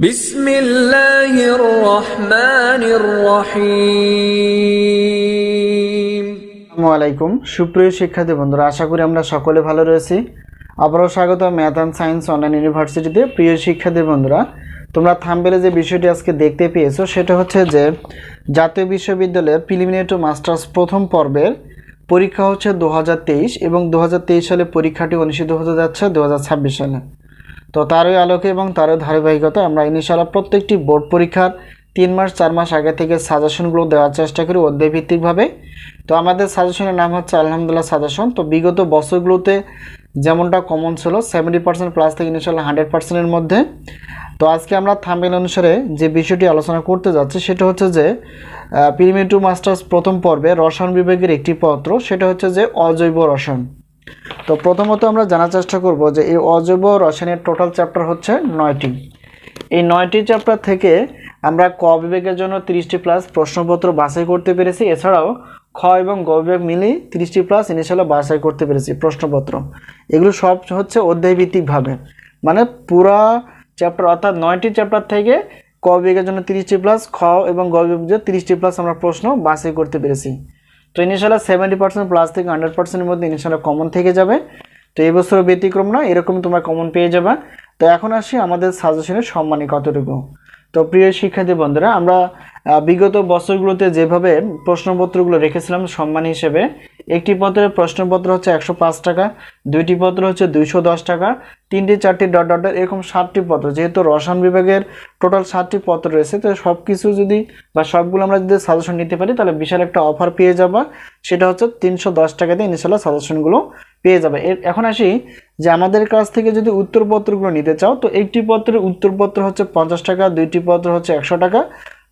বিসমিল্লাহির রহমানির রহিম। আসসালামু আলাইকুম সুপ্রিয় শিক্ষার্থী বন্ধুরা, আশা করি আমরা সকলে ভালো রয়েছি। আবারও স্বাগত ম্যাথ অ্যান্ড সায়েন্স অনলাইন ইউনিভার্সিটিতে। প্রিয় শিক্ষার্থী বন্ধুরা, তোমরা থাম্বনেলে যে বিষয়টি আজকে দেখতে পেয়েছো সেটা হচ্ছে যে জাতীয় বিশ্ববিদ্যালয়ের প্রিলিমিনারি টু মাস্টার্স প্রথম পর্বের পরীক্ষা হচ্ছে 2023 এবং 2023 সালে পরীক্ষাটি অনুষ্ঠিত হতে যাচ্ছে 2026 সালে। তো তারই আলোকে এবং তারই ধারাবাহিকতা আমরা ইনশাআল্লাহ প্রত্যেকটি বোর্ড পরীক্ষার 3 মাস 4 মাস আগে থেকে সাজেশনগুলো দেওয়ার চেষ্টা করি অধ্যায়ভিত্তিকভাবে। তো আমাদের সাজেশনের নাম হচ্ছে আলহামদুলিল্লাহ সাজেশন। তো বিগত বছরগুলোতে যেমনটা কমন ছিল 70% প্লাস থেকে ইনশাআল্লাহ 100%-এর মধ্যে। তো আজকে আমরা থাম্বনেল অনুসারে যে বিষয়টি আলোচনা করতে যাচ্ছি সেটা হচ্ছে যে প্রিলিমিনারি টু মাস্টার্স প্রথম পর্বে রসায়ন বিভাগের একটি পত্র, সেটা হচ্ছে যে অজৈব রসায়ন। তো প্রথমত আমরা জানার চেষ্টা করব যে এই অজৈব রসায়নের টোটাল চ্যাপ্টার হচ্ছে 9টি। এই 9টি চ্যাপ্টার থেকে আমরা ক বিভাগের জন্য 30টি প্লাস প্রশ্নপত্র বাছাই করতে পেরেছি, এছাড়াও খ এবং গ বিভাগ মিলিয়ে 30টি প্লাস ইনশাআল্লাহ বাছাই করতে পেরেছি প্রশ্নপত্র। এগুলো সব হচ্ছে অধ্যায়ভিত্তিকভাবে, মানে পুরা চ্যাপ্টার অর্থাৎ 9টি চ্যাপ্টার থেকে ক বিভাগের জন্য 30টি প্লাস, খ এবং গ বিভাগের 30টি প্লাস আমরা প্রশ্ন বাছাই করতে পেরেছি। তো ইনশাআল্লাহ 70% প্লাস থেকে 100%-এর মধ্যে ইনশাআল্লাহ কমন থেকে যাবে। তো এই বছর ব্যতিক্রম না, এরকম তোমরা কমন পেয়ে যাবে। তো এখন আসি আমাদের সাজেশনের সম্মানী কতটুকু। তো প্রিয় শিক্ষার্থী বন্ধুরা, আমরা বিগত বছরগুলোতে যেভাবে প্রশ্নপত্রগুলো রেখেছিলাম সম্মান হিসেবে, একটি পত্রের প্রশ্নপত্র হচ্ছে 105 টাকা, দুইটি পত্র হচ্ছে 210 টাকা, 3টি 4টি ডট ডট এরকম 7টি পত্র। যেহেতু রসায়ন বিভাগের টোটাল 7টি পত্র রয়েছে, তো সব কিছু যদি বা সবগুলো আমরা যদি সাজেশন নিতে পারি তাহলে বিশাল একটা অফার পেয়ে যাবা, সেটা হচ্ছে 310 টাকা দিয়ে ইনশাআল্লাহ সাজেশনগুলো পেয়ে যাবে। এখন আসি যে আমাদের কাছ থেকে যদি উত্তরপত্রগুলো নিতে চাও, তো একটি পত্রের উত্তরপত্র হচ্ছে 50 টাকা, দুইটি পত্র হচ্ছে 100 টাকা।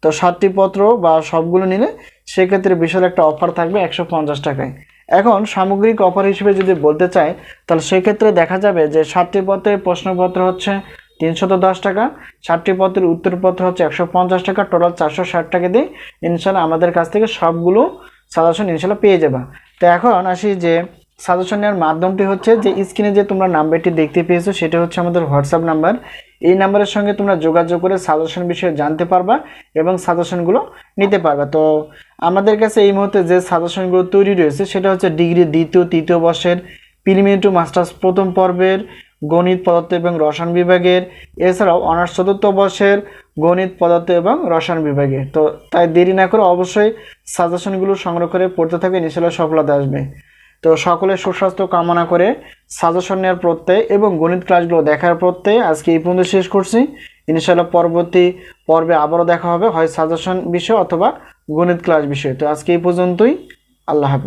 তো 7টি পত্র বা সবগুলো নিলে সেক্ষেত্রে বিশাল একটা অফার থাকবে 150 টাকায়। এখন সামগ্রিক অফার হিসেবে যদি বলতে চাই তাহলে সেক্ষেত্রে দেখা যাবে যে 7টি পত্রের প্রশ্নপত্র হচ্ছে 310 টাকা, 7টি পত্রের উত্তরপত্র হচ্ছে 150 টাকা, টোটাল 460 টাকা দিয়ে ইনশাআল্লাহ আমাদের কাছ থেকে সবগুলো সাজেশন ইনশাআল্লাহ পেয়ে যাবা। তো এখন আসি যে সাজেশনের মাধ্যমটি হচ্ছে যে স্ক্রিনে যে তোমরা নাম্বারটি দেখতে পেয়েছো সেটা হচ্ছে আমাদের হোয়াটসঅ্যাপ নাম্বার। এই নাম্বারের সঙ্গে তোমরা যোগাযোগ করে সাজেশন বিষয়ে জানতে পারবা এবং সাজেশনগুলো নিতে পারবা। তো আমাদের কাছে এই মুহূর্তে যে সাজেশনগুলো তৈরি রয়েছে সেটা হচ্ছে ডিগ্রি দ্বিতীয় তৃতীয় বর্ষের প্রিলিমিনারি টু মাস্টার্স প্রথম পর্বের গণিত পদার্থ এবং রসায়ন বিভাগের, এছাড়াও অনার্স চতুর্থ বর্ষের গণিত পদার্থ এবং রসায়ন বিভাগে। তো তাই দেরি না করে অবশ্যই সাজেশনগুলো সংগ্রহ করে পড়তে থাকবে, ইনশাআল্লাহ সফলতা আসবে। তো সকলের সুস্বাস্থ্য কামনা করে সাজেশন নেওয়ার প্রত্যয় এবং গণিত ক্লাসগুলো দেখার প্রত্যয় আজকে এই পর্যন্ত শেষ করছি। ইনশাআল্লাহ পরবর্তী পর্বে আবারও দেখা হবে, হয় সাজেশন বিষয় অথবা গণিত ক্লাস বিষয়। তো আজকে এই পর্যন্তই, আল্লাহ হাফেজ।